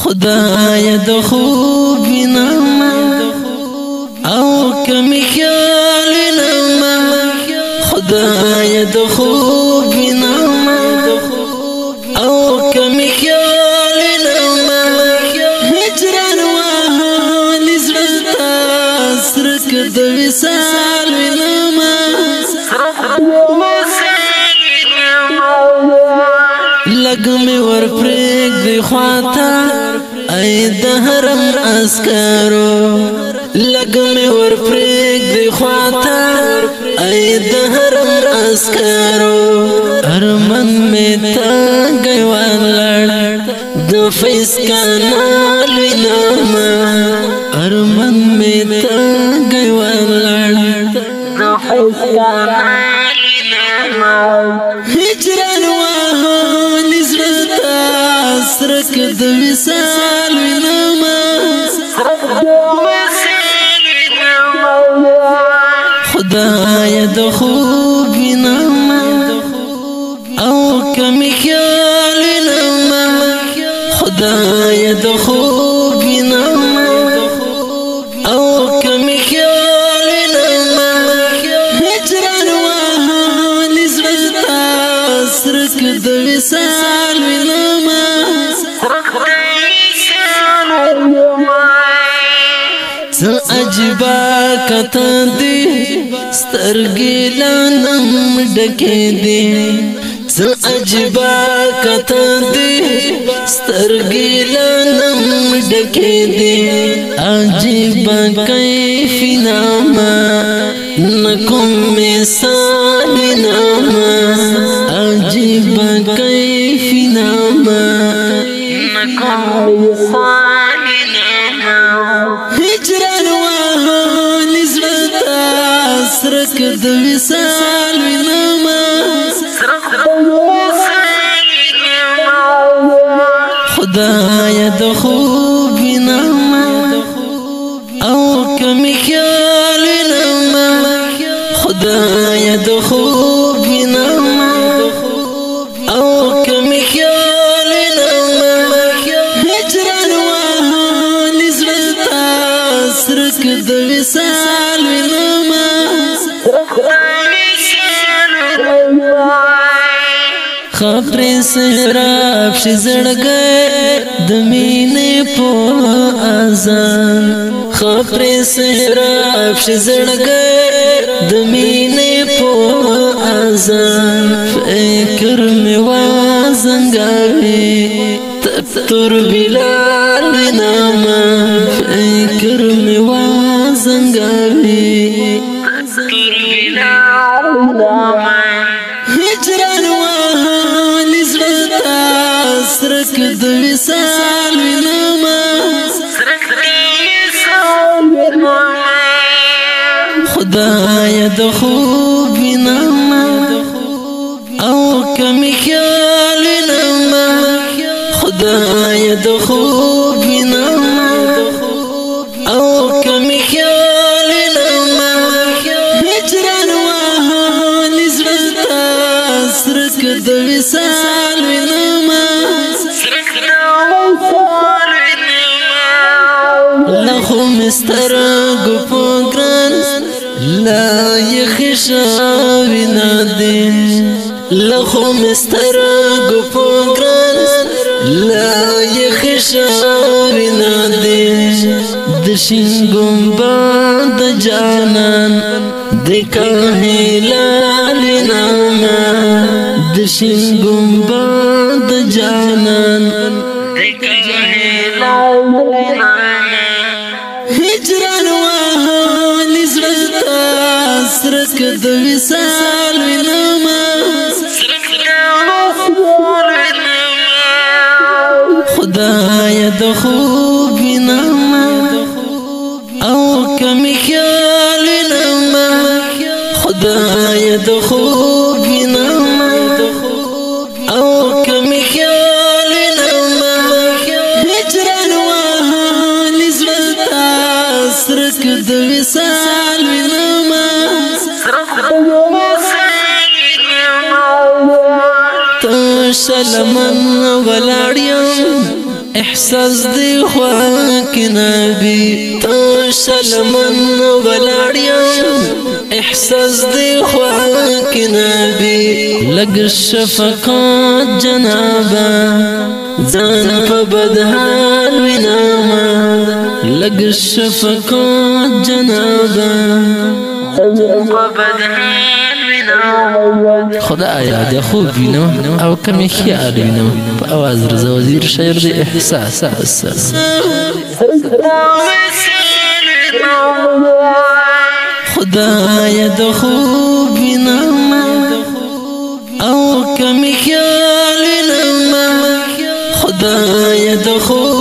خدای د خوب وینم او کمی خیال وینم خدای د خوب وینم او کمی خیال وینم هجران والی زړه سرک د وصال وینم لګ می ور پرېږ دی خواته ای د حرم عسکرو لګ می ور پرېږ دی خواته ای د حرم عسکرو ارمن می تا ګیوان لړ د فیض کانال وینم ارمن می تا ګیوان لړ د فیض کانال وینم هجران والی زړه سرک د وصال وینم خدای د خوب وینم او کمی خیال وینم خدای د خوب وینم او کمی خیال وینم هجران والی زړه سرک د وصال وینم څه عجیبه کتن دی سترګې لانم ډکې دي څه عجیبه کتن دی سترګې لانم ډکې دي عجیبه کیف نامه نکوم مثال نامه عجیبه کیف نامه نکوم مثال نامه هجران والی زړه سرک د وصال وینم خدای د خوب وینم او کمی خیال وینم خدای د خوب وینم او کمی خیال وینم هجران والی زړه سرک د وصال وینم خبرې سهراب شي زړګی د مینې په اذان خبرې سهراب شي زړګی د مینې په اذان فکر مې وازنګوي تر بلال وینم فکر مې وازنګوي تر بلال وینم هجران والی زړه سرک د وصال وینم خدای د خوب وینم او کمی خیال وینم خدای د خوب وینم او کمی خیال وینم هجران والی زړه سرک د وصال وینم لخو مسترګو په ګران لا یخ شاوینا دی لخو مسترګو په ګران لا یخ شاوینا دی د شینګم باند جانان د کاهلال نامه د شینګم باند جانان د کاهلال نامه هجران والی زړه سرک د وصال وینم خدای د خوب وینم او کمی خیال وینم خدای د خوب وینم او کمی خیال وینم هجران والی زړه سرک د وصال وینم شلمن ولاړ یم احساس دی خواک نبی تو سلمان ولاړیا احساس دی خواک نبی لگ شفقات جنابا ځان په بدحال وینما لگ شفقات جنابا په بدحال وینما خدایا د خوب وینم او کمی خیال وینم په اواز رضا وزیر شاعر دی احساس خدایا د خوب وینم او کمی خیال وینم خدایا د خوب